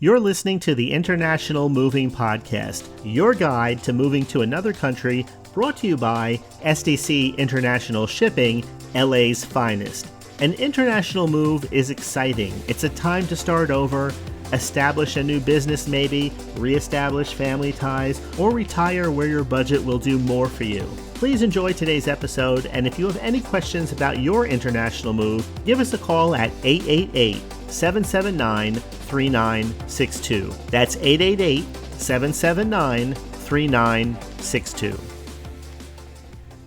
You're listening to the International Moving Podcast, your guide to moving to another country, brought to you by SDC International Shipping, LA's finest. An international move is exciting. It's a time to start over, establish a new business maybe, reestablish family ties, or retire where your budget will do more for you. Please enjoy today's episode, and if you have any questions about your international move, give us a call at 888-779-3962. That's 888-779-3962.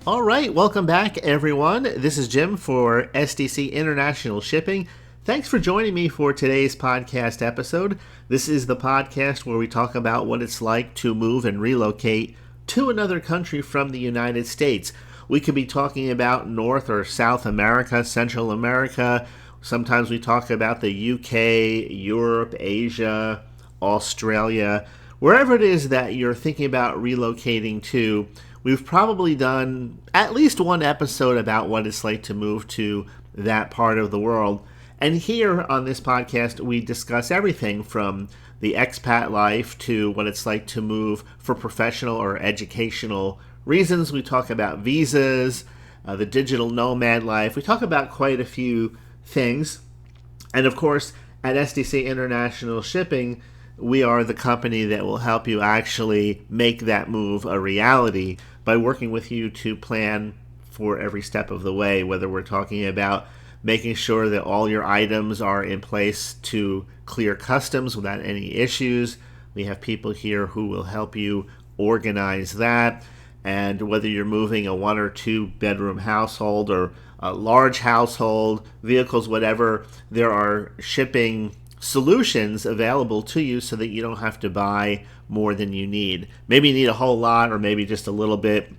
All right, welcome back, everyone. This is Jim for SDC International Shipping. Thanks for joining me for today's podcast episode. This is the podcast where we talk about what it's like to move and relocate to another country from the United States. We could be talking about North or South America, Central America. Sometimes we talk about the UK, Europe, Asia, Australia. Wherever it is that you're thinking about relocating to, we've probably done at least one episode about what it's like to move to that part of the world. And here on this podcast, we discuss everything from the expat life to what it's like to move for professional or educational reasons. We talk about visas, the digital nomad life. We talk about quite a few things. And of course, at SDC International Shipping, we are the company that will help you actually make that move a reality by working with you to plan for every step of the way, whether we're talking about making sure that all your items are in place to clear customs without any issues. We have people here who will help you organize that. And whether you're moving a 1 or 2 bedroom household or a large household, vehicles, whatever, there are shipping solutions available to you so that you don't have to buy more than you need. Maybe you need a whole lot or maybe just a little bit.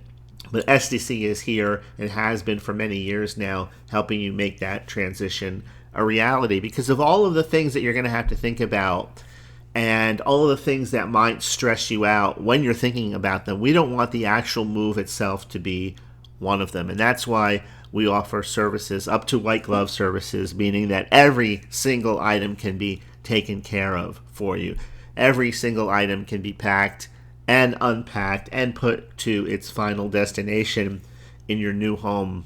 But SDC is here and has been for many years now, helping you make that transition a reality because of all of the things that you're going to have to think about and all of the things that might stress you out when you're thinking about them. We don't want the actual move itself to be one of them. And that's why we offer services up to white glove services, meaning that every single item can be taken care of for you. Every single item can be packed and unpacked and put to its final destination in your new home,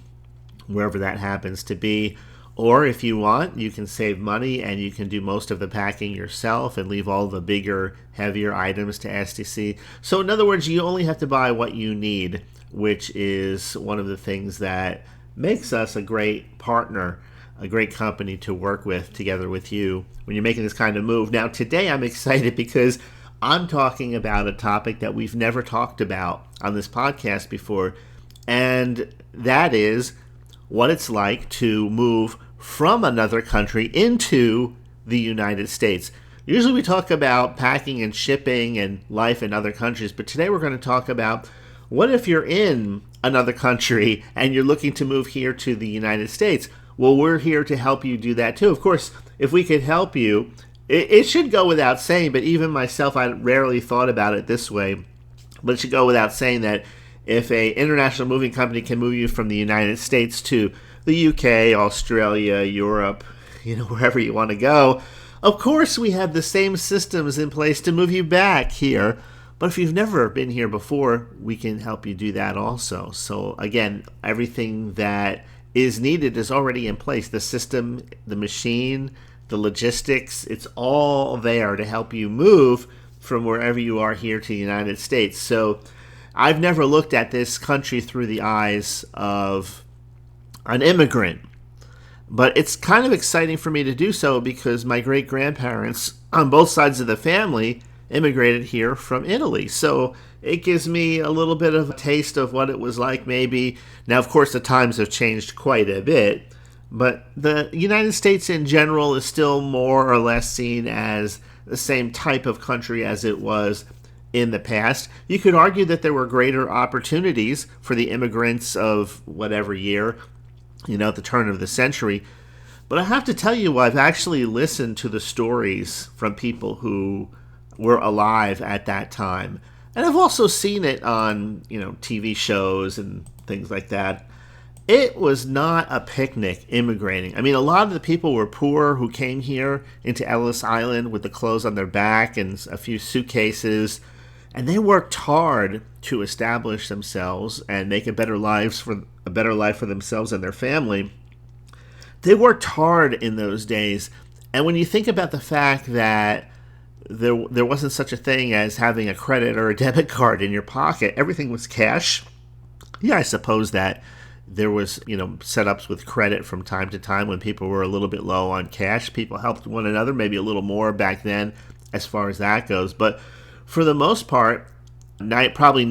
wherever that happens to be. Or if you want, you can save money and you can do most of the packing yourself and leave all the bigger, heavier items to SDC. So in other words, you only have to buy what you need, which is one of the things that makes us a great partner, a great company to work with together with you when you're making this kind of move. Now, today I'm excited because I'm talking about a topic that we've never talked about on this podcast before, and that is what it's like to move from another country into the United States. Usually we talk about packing and shipping and life in other countries, but today we're going to talk about what if you're in another country and you're looking to move here to the United States. Well, we're here to help you do that too. Of course, if we could help you, it should go without saying, but even myself, I rarely thought about it this way, but it should go without saying that if an international moving company can move you from the United States to the UK, Australia, Europe, wherever you want to go, of course we have the same systems in place to move you back here. But if you've never been here before, we can help you do that also. So again, everything that is needed is already in place. The system, the machine, the logistics, it's all there to help you move from wherever you are here to the United States. So I've never looked at this country through the eyes of an immigrant, but it's kind of exciting for me to do so because my great-grandparents on both sides of the family immigrated here from Italy. So it gives me a little bit of a taste of what it was like maybe. Now, of course, the times have changed quite a bit, but the United States in general is still more or less seen as the same type of country as it was in the past. You could argue that there were greater opportunities for the immigrants of whatever year, at the turn of the century. But I have to tell you, I've actually listened to the stories from people who were alive at that time. And I've also seen it on, TV shows and things like that. it was not a picnic immigrating. I mean, a lot of the people were poor who came here into Ellis Island with the clothes on their back and a few suitcases, and they worked hard to establish themselves and make a better life for themselves and their family. They worked hard in those days, and when you think about the fact that there wasn't such a thing as having a credit or a debit card in your pocket, everything was cash. Yeah, I suppose that there was, setups with credit from time to time when people were a little bit low on cash. People helped one another, maybe a little more back then as far as that goes. But for the most part, probably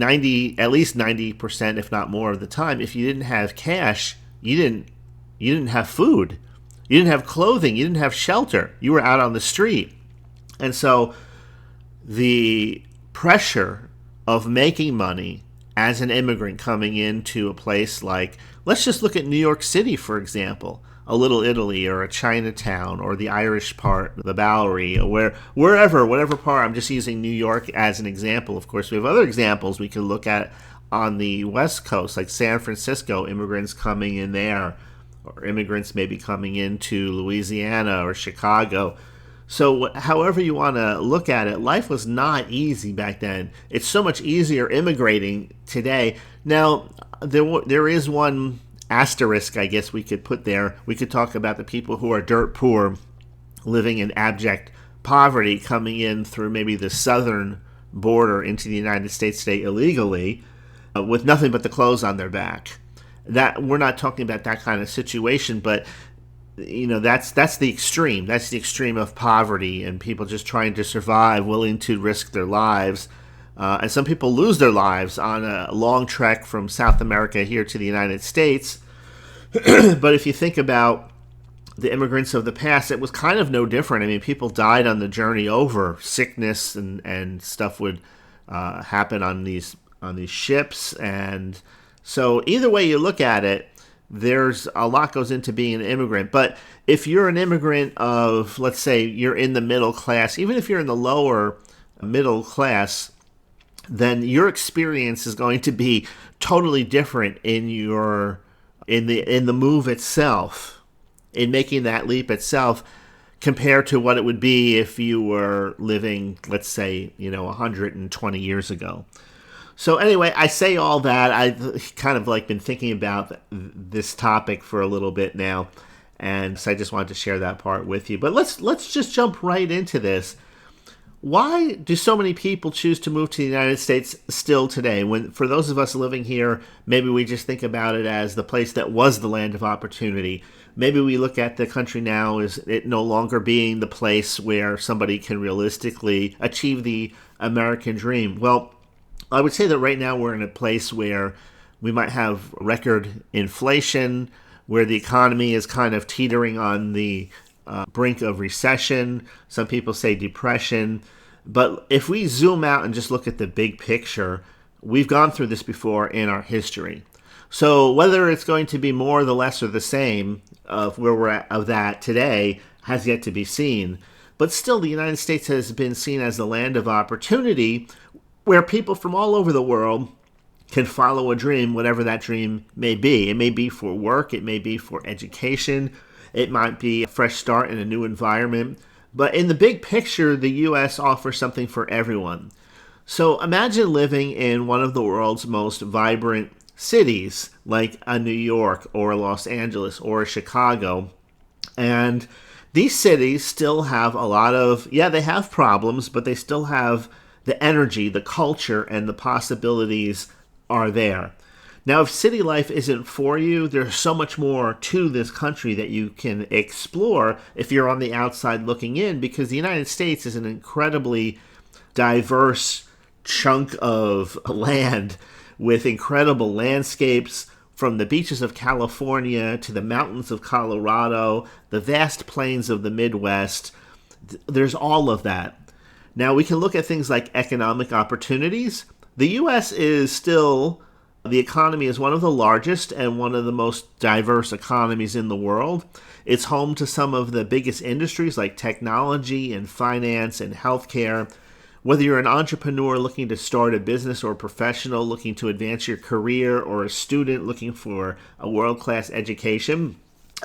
at least 90%, if not more of the time, if you didn't have cash, you didn't have food. You didn't have clothing. You didn't have shelter. You were out on the street. And so the pressure of making money as an immigrant coming into a place like, let's just look at New York City, for example, a Little Italy or a Chinatown or the Irish part, the Bowery, or whatever part. I'm just using New York as an example. Of course, we have other examples we could look at on the West Coast, like San Francisco, immigrants coming in there, or immigrants maybe coming into Louisiana or Chicago. So however you want to look at it, life was not easy back then. It's so much easier immigrating today. Now, there is one asterisk, I guess we could put there. We could talk about the people who are dirt poor, living in abject poverty, coming in through maybe the southern border into the United States today illegally, with nothing but the clothes on their back. That we're not talking about that kind of situation, but that's the extreme. That's the extreme of poverty and people just trying to survive, willing to risk their lives. And some people lose their lives on a long trek from South America here to the United States. But if you think about the immigrants of the past, it was kind of no different. I mean, people died on the journey over. Sickness and stuff would happen on these ships. And so either way you look at it, there's a lot goes into being an immigrant. But if you're an immigrant of, let's say, you're in the middle class, even if you're in the lower middle class, then your experience is going to be totally different in the move itself, in making that leap itself, compared to what it would be if you were living, let's say, 120 years ago. So anyway, I say all that. I've kind of been thinking about this topic for a little bit now, and so I just wanted to share that part with you. But let's just jump right into this. Why do so many people choose to move to the United States still today? When for those of us living here, maybe we just think about it as the place that was the land of opportunity. Maybe we look at the country now as it no longer being the place where somebody can realistically achieve the American dream. Well, I would say that right now we're in a place where we might have record inflation, where the economy is kind of teetering on the brink of recession. Some people say depression. But if we zoom out and just look at the big picture, we've gone through this before in our history. So whether it's going to be more, the less, or the same of where we're at of that today has yet to be seen. But still, the United States has been seen as the land of opportunity, where people from all over the world can follow a dream, whatever that dream may be. It may be for work, it may be for education, it might be a fresh start in a new environment. But in the big picture, the U.S. offers something for everyone. So imagine living in one of the world's most vibrant cities, like a New York or a Los Angeles or a Chicago. And these cities still have a lot of, they have problems, but they still have the energy, the culture, and the possibilities are there. Now, if city life isn't for you, there's so much more to this country that you can explore if you're on the outside looking in, because the United States is an incredibly diverse chunk of land with incredible landscapes, from the beaches of California to the mountains of Colorado, the vast plains of the Midwest. There's all of that. Now, we can look at things like economic opportunities. The U.S. is still, the economy is one of the largest and one of the most diverse economies in the world. It's home to some of the biggest industries like technology and finance and healthcare. Whether you're an entrepreneur looking to start a business or a professional looking to advance your career or a student looking for a world-class education,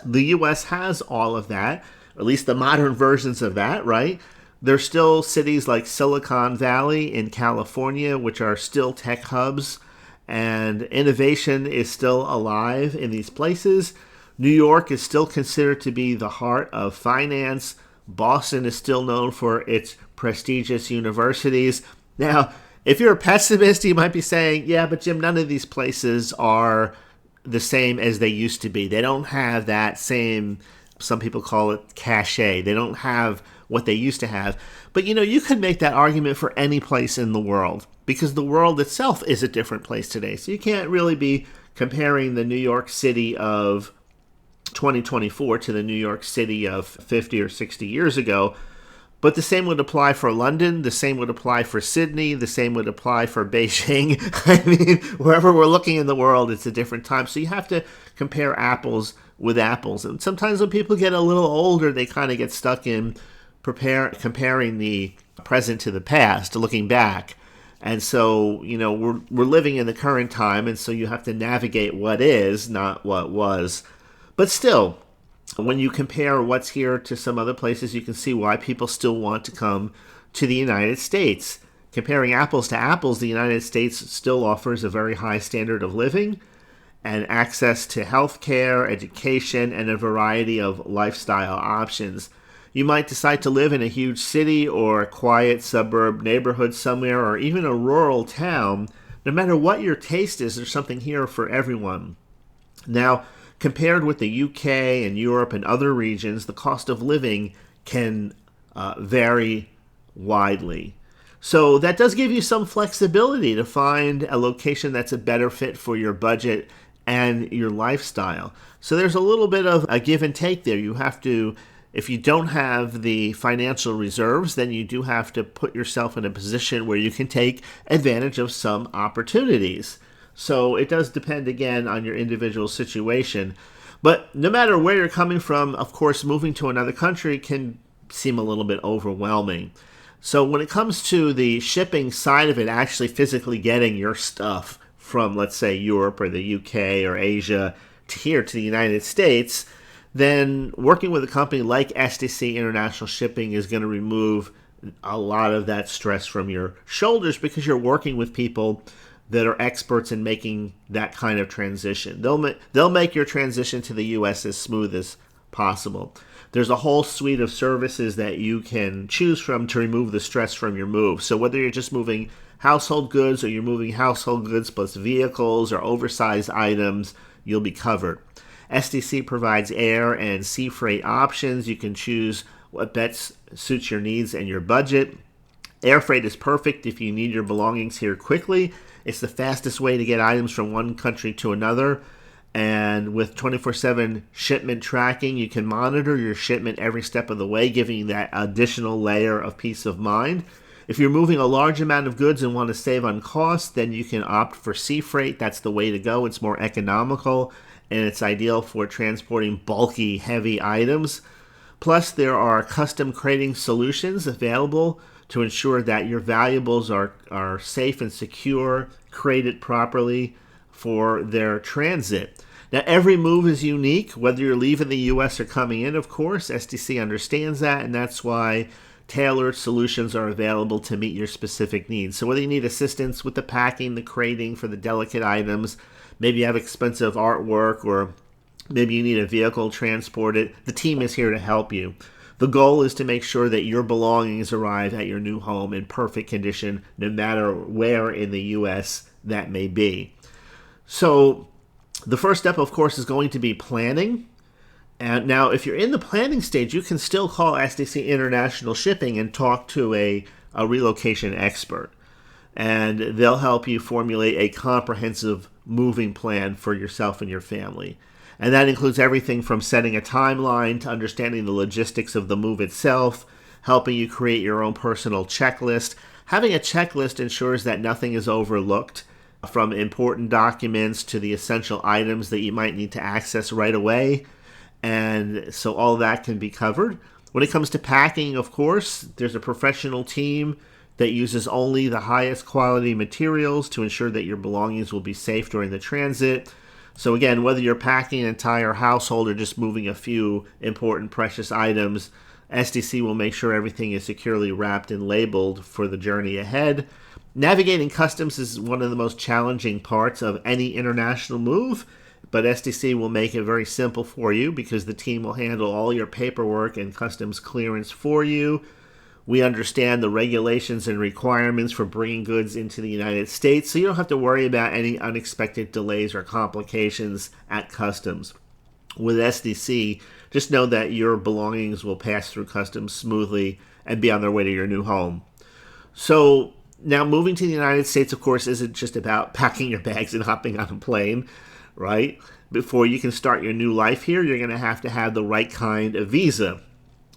the U.S. has all of that, at least the modern versions of that, right? There's still cities like Silicon Valley in California, which are still tech hubs, and innovation is still alive in these places. New York is still considered to be the heart of finance. Boston is still known for its prestigious universities. Now, if you're a pessimist, you might be saying, yeah, but Jim, none of these places are the same as they used to be. They don't have that same, some people call it cachet. They don't have what they used to have. But you could make that argument for any place in the world because the world itself is a different place today. So you can't really be comparing the New York City of 2024 to the New York City of 50 or 60 years ago. But the same would apply for London, the same would apply for Sydney, the same would apply for Beijing. I mean, wherever we're looking in the world, it's a different time. So you have to compare apples with apples. And sometimes when people get a little older, they kind of get stuck in comparing the present to the past, looking back. And so, we're living in the current time, and so you have to navigate what is, not what was. But still, when you compare what's here to some other places, you can see why people still want to come to the United States. Comparing apples to apples, the United States still offers a very high standard of living and access to health care, education, and a variety of lifestyle options. You might decide to live in a huge city or a quiet suburb neighborhood somewhere or even a rural town. No matter what your taste is, there's something here for everyone. Now, compared with the UK and Europe and other regions, the cost of living can vary widely. So that does give you some flexibility to find a location that's a better fit for your budget and your lifestyle. So there's a little bit of a give and take there. You have to, if you don't have the financial reserves, then you do have to put yourself in a position where you can take advantage of some opportunities. So it does depend, again, on your individual situation. But no matter where you're coming from, of course, moving to another country can seem a little bit overwhelming. So when it comes to the shipping side of it, actually physically getting your stuff from, let's say, Europe or the UK or Asia to here to the United States, then working with a company like SDC International Shipping is going to remove a lot of that stress from your shoulders because you're working with people that are experts in making that kind of transition. They'll make your transition to the U.S. as smooth as possible. There's a whole suite of services that you can choose from to remove the stress from your move. So whether you're just moving household goods or you're moving household goods plus vehicles or oversized items, you'll be covered. SDC provides air and sea freight options. You can choose what best suits your needs and your budget. Air freight is perfect if you need your belongings here quickly. It's the fastest way to get items from one country to another. And with 24/7 shipment tracking, you can monitor your shipment every step of the way, giving you that additional layer of peace of mind. If you're moving a large amount of goods and want to save on costs, then you can opt for sea freight. That's the way to go. It's more economical, and it's ideal for transporting bulky, heavy items. Plus, there are custom crating solutions available to ensure that your valuables are safe and secure, crated properly for their transit. Now, every move is unique, whether you're leaving the U.S. or coming in, of course. SDC understands that, and that's why tailored solutions are available to meet your specific needs. So whether you need assistance with the packing, the crating for the delicate items, maybe you have expensive artwork, or maybe you need a vehicle transported, the team is here to help you. The goal is to make sure that your belongings arrive at your new home in perfect condition, no matter where in the U.S. that may be. So the first step, of course, is going to be planning. And now, if you're in the planning stage, you can still call SDC International Shipping and talk to a relocation expert. And they'll help you formulate a comprehensive moving plan for yourself and your family. And that includes everything from setting a timeline to understanding the logistics of the move itself, helping you create your own personal checklist. Having a checklist ensures that nothing is overlooked, from important documents to the essential items that you might need to access right away. And so all that can be covered. When it comes to packing, of course, there's a professional team that uses only the highest quality materials to ensure that your belongings will be safe during the transit. So again, whether you're packing an entire household or just moving a few important precious items, SDC will make sure everything is securely wrapped and labeled for the journey ahead. Navigating customs is one of the most challenging parts of any international move, but SDC will make it very simple for you because the team will handle all your paperwork and customs clearance for you. We understand the regulations and requirements for bringing goods into the United States, so you don't have to worry about any unexpected delays or complications at customs. With SDC, just know that your belongings will pass through customs smoothly and be on their way to your new home. So now moving to the United States, of course, isn't just about packing your bags and hopping on a plane, right? Before you can start your new life here, you're going to have the right kind of visa.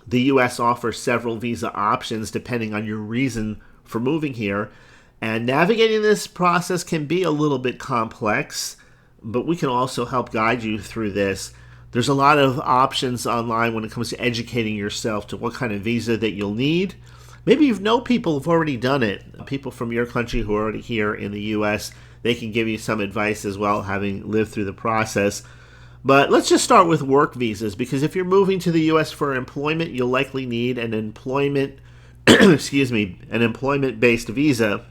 The U.S. offers several visa options depending on your reason for moving here, and navigating this process can be a little bit complex, but we can also help guide you through this. There's a lot of options online when it comes to educating yourself to what kind of visa that you'll need. Maybe you know people who've already done it, people from your country who are already here in the U.S. They can give you some advice as well, having lived through the process. But let's just start with work visas, because if you're moving to the U.S. for employment, you'll likely need an employment employment-based visa.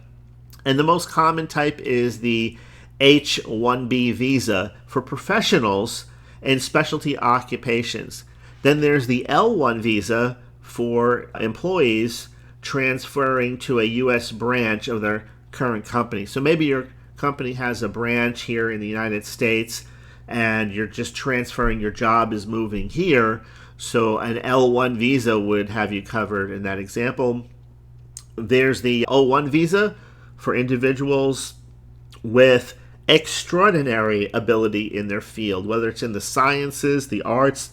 And the most common type is the H-1B visa for professionals and specialty occupations. Then there's the L-1 visa for employees transferring to a U.S. branch of their current company. So maybe your company has a branch here in the United States, and you're just transferring, your job is moving here, so an L1 visa would have you covered in that example. There's the O1 visa for individuals with extraordinary ability in their field, whether it's in the sciences, the arts,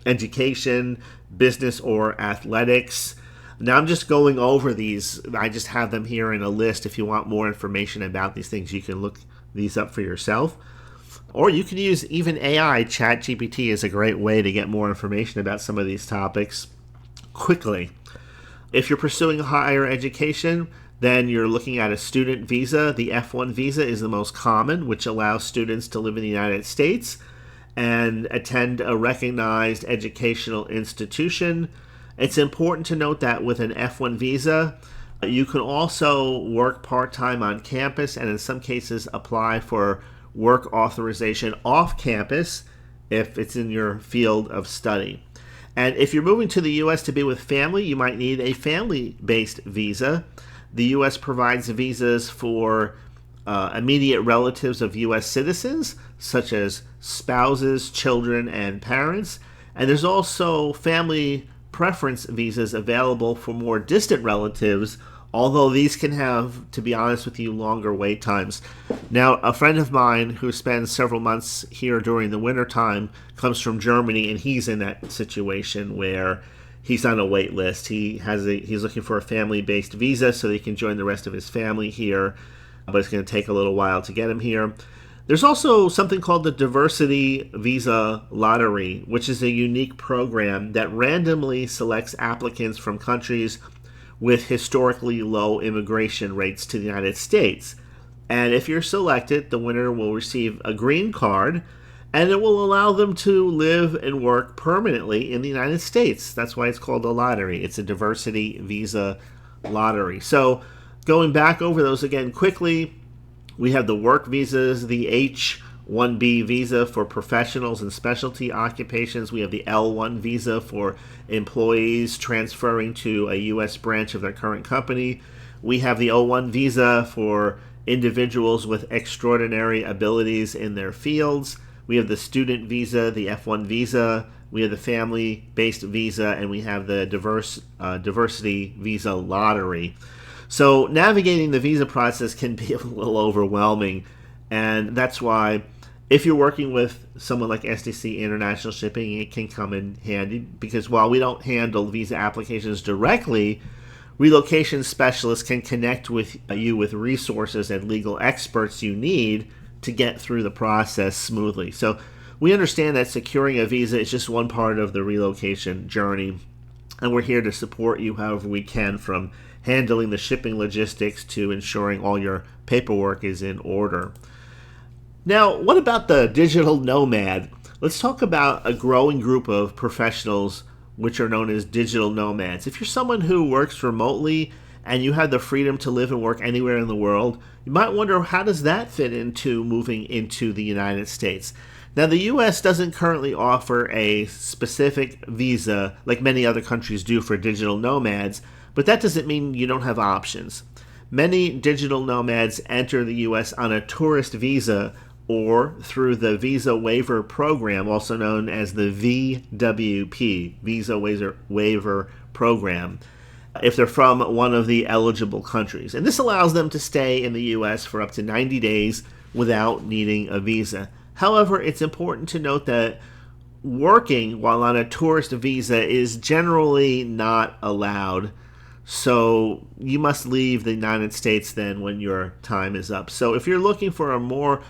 education, business, or athletics. Now I'm just going over these. I just have them here in a list. If you want more information about these things, you can look these up for yourself. Or you can use even AI. ChatGPT is a great way to get more information about some of these topics quickly. If you're pursuing higher education, then you're looking at a student visa. The F1 visa is the most common, which allows students to live in the United States and attend a recognized educational institution. It's important to note that with an F1 visa, you can also work part-time on campus and in some cases apply for work authorization off campus if it's in your field of study. And if you're moving to the U.S. to be with family, you might need a family-based visa. The U.S. provides visas for immediate relatives of U.S. citizens, such as spouses, children, and parents. And there's also family preference visas available for more distant relatives, although these can have, to be honest with you, longer wait times. Now, a friend of mine who spends several months here during the winter time comes from Germany, and he's in that situation where he's on a wait list. He's looking for a family-based visa so that he can join the rest of his family here, but it's going to take a little while to get him here. There's also something called the Diversity Visa Lottery, which is a unique program that randomly selects applicants from countries with historically low immigration rates to the United States. And if you're selected, the winner will receive a green card, and it will allow them to live and work permanently in the United States. That's why it's called a lottery. It's a diversity visa lottery. So going back over those again quickly, we have the work visas, the H-1B visa for professionals and specialty occupations. We have the L1 visa for employees transferring to a U.S. branch of their current company. We have the O1 visa for individuals with extraordinary abilities in their fields. We have the student visa, the F1 visa. We have the family-based visa, and we have the diversity visa lottery. So navigating the visa process can be a little overwhelming, and that's why if you're working with someone like SDC International Shipping, it can come in handy, because while we don't handle visa applications directly, relocation specialists can connect with you with resources and legal experts you need to get through the process smoothly. So we understand that securing a visa is just one part of the relocation journey. and we're here to support you however we can, from handling the shipping logistics to ensuring all your paperwork is in order. Now, what about the digital nomad? Let's talk about a growing group of professionals which are known as digital nomads. If you're someone who works remotely and you have the freedom to live and work anywhere in the world, you might wonder, how does that fit into moving into the United States? Now, the U.S. doesn't currently offer a specific visa like many other countries do for digital nomads, but that doesn't mean you don't have options. Many digital nomads enter the U.S. on a tourist visa or through the Visa Waiver Program, also known as the VWP, Visa Waiver Program, if they're from one of the eligible countries. And this allows them to stay in the U.S. for up to 90 days without needing a visa. However, it's important to note that working while on a tourist visa is generally not allowed. So you must leave the United States then when your time is up. So if you're looking for a more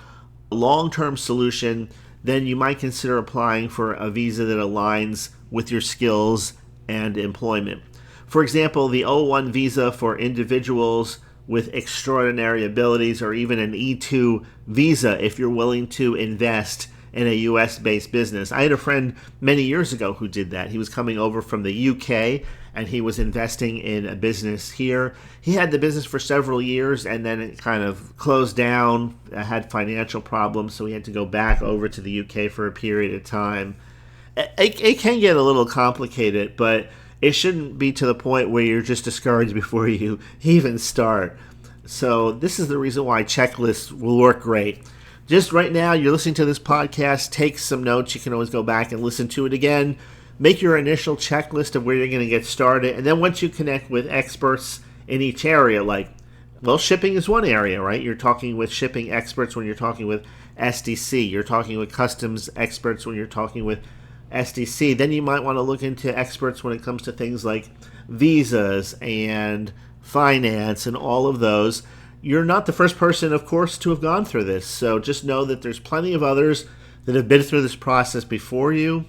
long-term solution, then you might consider applying for a visa that aligns with your skills and employment. For example, the O1 visa for individuals with extraordinary abilities, or even an E2 visa if you're willing to invest in a US-based business. I had a friend many years ago who did that. He was coming over from the UK and he was investing in a business here. He had the business for several years and then it kind of closed down, had financial problems, so he had to go back over to the UK for a period of time. It can get a little complicated, but it shouldn't be to the point where you're just discouraged before you even start. So this is the reason why checklists will work great. Just right now, you're listening to this podcast, take some notes. You can always go back and listen to it again. Make your initial checklist of where you're going to get started. And then once you connect with experts in each area, like, well, shipping is one area, right? You're talking with shipping experts when you're talking with SDC. You're talking with customs experts when you're talking with SDC. Then you might want to look into experts when it comes to things like visas and finance and all of those. You're not the first person, of course, to have gone through this. So just know that there's plenty of others that have been through this process before you,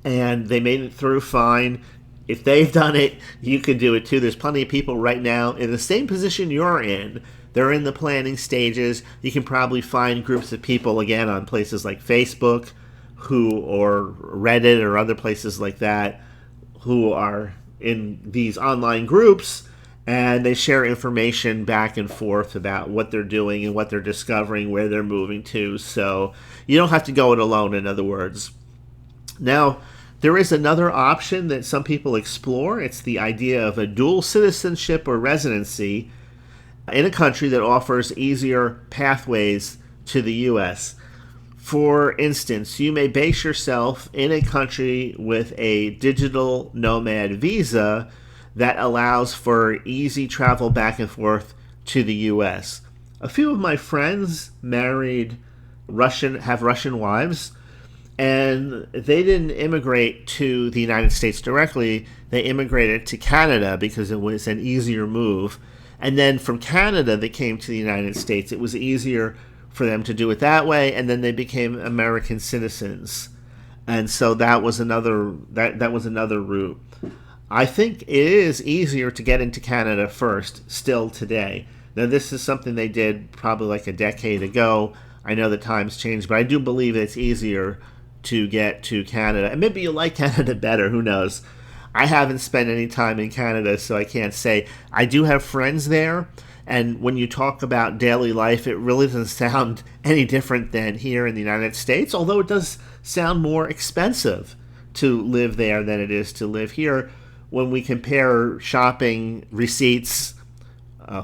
and they made it through fine. If they've done it, you can do it too. There's plenty of people right now in the same position you're in. They're in the planning stages. You can probably find groups of people, again, on places like Facebook, or Reddit or other places like that, who are in these online groups, and they share information back and forth about what they're doing and what they're discovering, where they're moving to. So you don't have to go it alone, in other words. Now, there is another option that some people explore. It's the idea of a dual citizenship or residency in a country that offers easier pathways to the U.S. For instance, you may base yourself in a country with a digital nomad visa that allows for easy travel back and forth to the U.S. A few of my friends have Russian wives, and they didn't immigrate to the United States directly. They immigrated to Canada because it was an easier move. And then from Canada, they came to the United States. It was easier for them to do it that way, and then they became American citizens. And so that was another route. I think it is easier to get into Canada first, still today. Now, this is something they did probably like a decade ago. I know the times changed, but I do believe it's easier to get to Canada. And maybe you like Canada better, who knows? I haven't spent any time in Canada, so I can't say. I do have friends there, and when you talk about daily life, it really doesn't sound any different than here in the United States, although it does sound more expensive to live there than it is to live here. When we compare shopping receipts,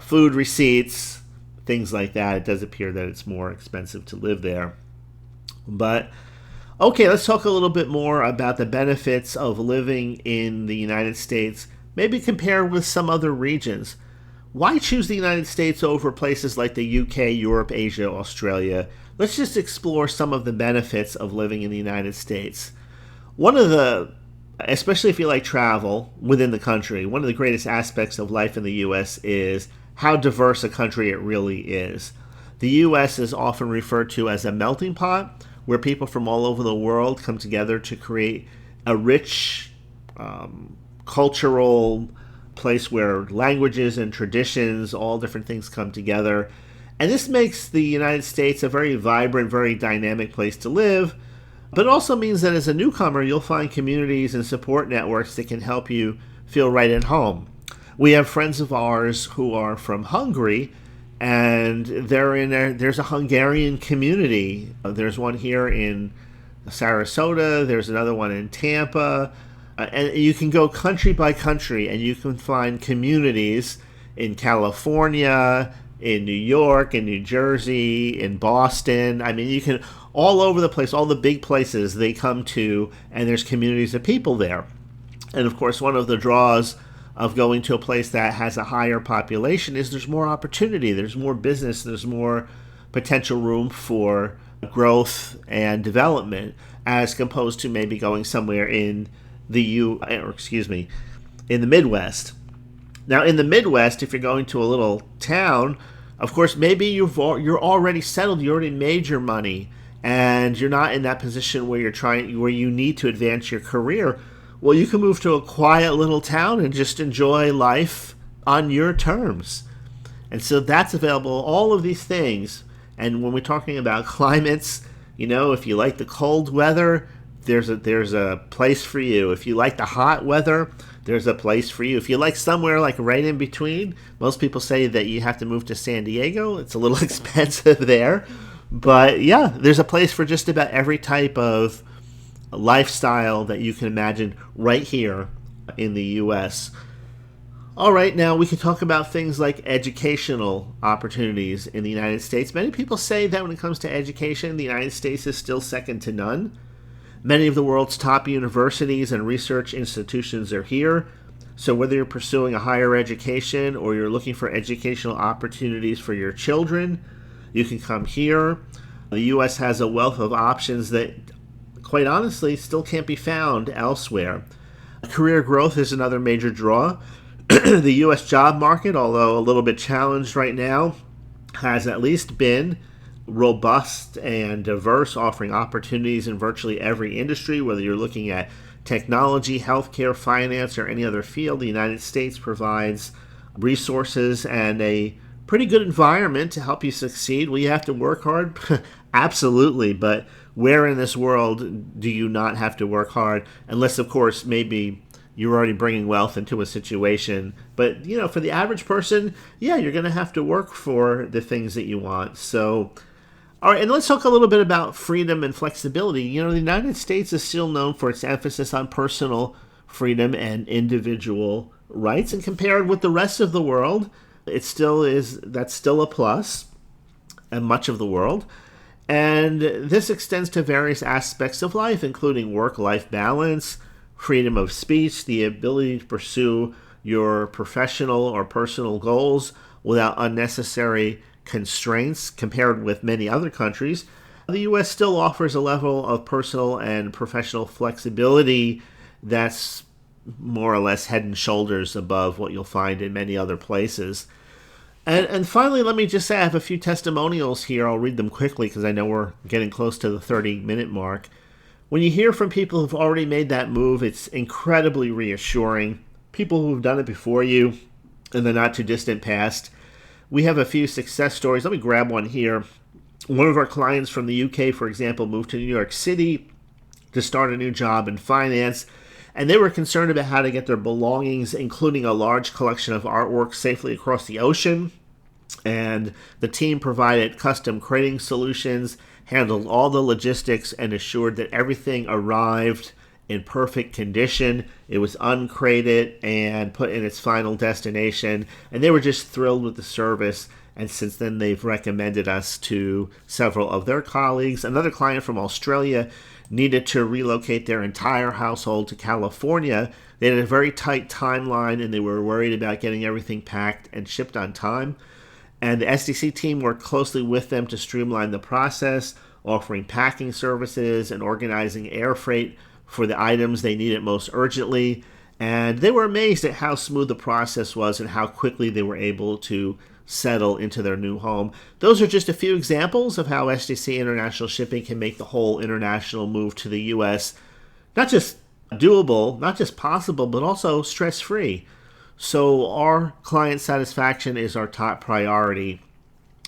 food receipts, things like that, it does appear that it's more expensive to live there. But okay, let's talk a little bit more about the benefits of living in the United States, maybe compare with some other regions. Why choose the United States over places like the UK, Europe, Asia, Australia? Let's just explore some of the benefits of living in the United States. Especially if you like travel within the country, one of the greatest aspects of life in the U.S. is how diverse a country it really is. The U.S. is often referred to as a melting pot, where people from all over the world come together to create a rich cultural place where languages and traditions, all different things come together. And this makes the United States a very vibrant, very dynamic place to live, but it also means that as a newcomer, you'll find communities and support networks that can help you feel right at home. We have friends of ours who are from Hungary, and there's a Hungarian community. There's one here in Sarasota, there's another one in Tampa, and you can go country by country, and you can find communities in California, in New York, in New Jersey, in Boston. I mean, you can, all over the place, all the big places they come to, and there's communities of people there. And of course, one of the draws of going to a place that has a higher population is there's more opportunity, there's more business, there's more potential room for growth and development, as opposed to maybe going somewhere in in the Midwest. Now, in the Midwest, if you're going to a little town, of course, maybe you're already settled, you already made your money, and you're not in that position where where you need to advance your career. Well, you can move to a quiet little town and just enjoy life on your terms. And so that's available, all of these things. And when we're talking about climates, if you like the cold weather, there's a place for you. If you like the hot weather, there's a place for you. If you like somewhere like right in between, most people say that you have to move to San Diego. It's a little expensive there. But yeah, there's a place for just about every type of lifestyle that you can imagine right here in the U.S. All right, now we can talk about things like educational opportunities in the United States. Many people say that when it comes to education, the United States is still second to none. Many of the world's top universities and research institutions are here. So whether you're pursuing a higher education or you're looking for educational opportunities for your children, you can come here. The U.S. has a wealth of options that, quite honestly, still can't be found elsewhere. Career growth is another major draw. The U.S. job market, although a little bit challenged right now, has at least been robust and diverse, offering opportunities in virtually every industry. Whether you're looking at technology, healthcare, finance, or any other field, the United States provides resources and a pretty good environment to help you succeed. Will you have to work hard? Absolutely, but where in this world do you not have to work hard? Unless, of course, maybe you're already bringing wealth into a situation. But, for the average person, yeah, you're going to have to work for the things that you want. So, all right, and let's talk a little bit about freedom and flexibility. The United States is still known for its emphasis on personal freedom and individual rights. And compared with the rest of the world, that's still a plus in much of the world. And this extends to various aspects of life, including work-life balance, freedom of speech, the ability to pursue your professional or personal goals without unnecessary constraints. Compared with many other countries, the U.S. still offers a level of personal and professional flexibility that's more or less head and shoulders above what you'll find in many other places. And finally, let me just say I have a few testimonials here. I'll read them quickly because I know we're getting close to the 30-minute mark. When you hear from people who've already made that move, it's incredibly reassuring. People who've done it before you in the not-too-distant past. We have a few success stories. Let me grab one here. One of our clients from the UK, for example, moved to New York City to start a new job in finance, and they were concerned about how to get their belongings, including a large collection of artwork, safely across the ocean. And the team provided custom crating solutions, handled all the logistics, and assured that everything arrived in perfect condition. It was uncrated and put in its final destination, and they were just thrilled with the service. And since then, they've recommended us to several of their colleagues. Another client from Australia needed to relocate their entire household to California. They had a very tight timeline, and they were worried about getting everything packed and shipped on time. And the SDC team worked closely with them to streamline the process, offering packing services and organizing air freight for the items they needed most urgently. And they were amazed at how smooth the process was and how quickly they were able to settle into their new home. Those are just a few examples of how SDC International Shipping can make the whole international move to the U.S. not just doable, not just possible, but also stress-free. So our client satisfaction is our top priority,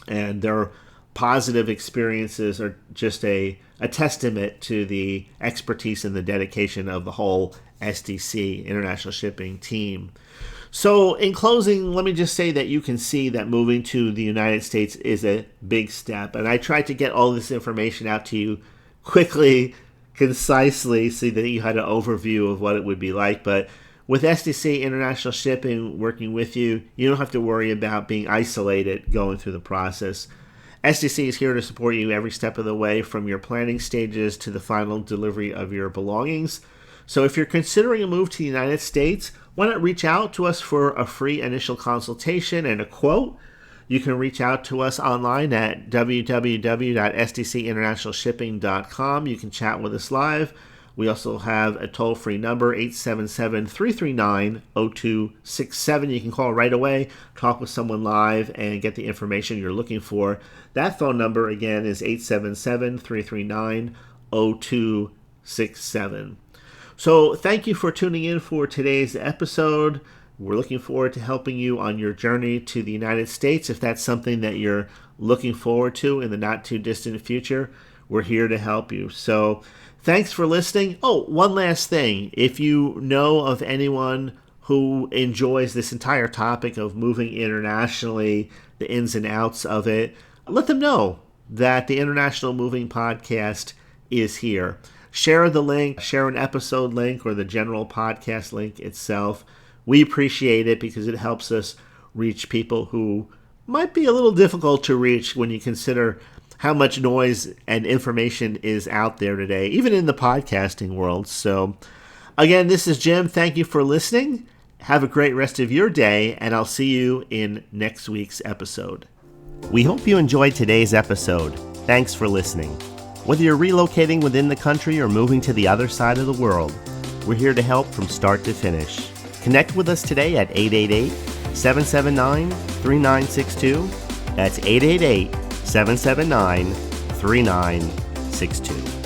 and their positive experiences are just a testament to the expertise and the dedication of the whole SDC International Shipping team. So in closing, let me just say that you can see that moving to the United States is a big step. And I tried to get all this information out to you quickly, concisely, so that you had an overview of what it would be like. But with SDC International Shipping working with you, you don't have to worry about being isolated going through the process. SDC is here to support you every step of the way, from your planning stages to the final delivery of your belongings. So if you're considering a move to the United States, why not reach out to us for a free initial consultation and a quote? You can reach out to us online at www.sdcinternationalshipping.com. You can chat with us live. We also have a toll-free number, 877-339-0267. You can call right away, talk with someone live, and get the information you're looking for. That phone number, again, is 877-339-0267. So thank you for tuning in for today's episode. We're looking forward to helping you on your journey to the United States. If that's something that you're looking forward to in the not too distant future, we're here to help you. So thanks for listening. Oh, one last thing. If you know of anyone who enjoys this entire topic of moving internationally, the ins and outs of it, let them know that the International Moving Podcast is here. Share the link, share an episode link or the general podcast link itself. We appreciate it because it helps us reach people who might be a little difficult to reach when you consider how much noise and information is out there today, even in the podcasting world. So again, this is Jim. Thank you for listening. Have a great rest of your day, and I'll see you in next week's episode. We hope you enjoyed today's episode. Thanks for listening. Whether you're relocating within the country or moving to the other side of the world, we're here to help from start to finish. Connect with us today at 888-779-3962. That's 888-779-3962.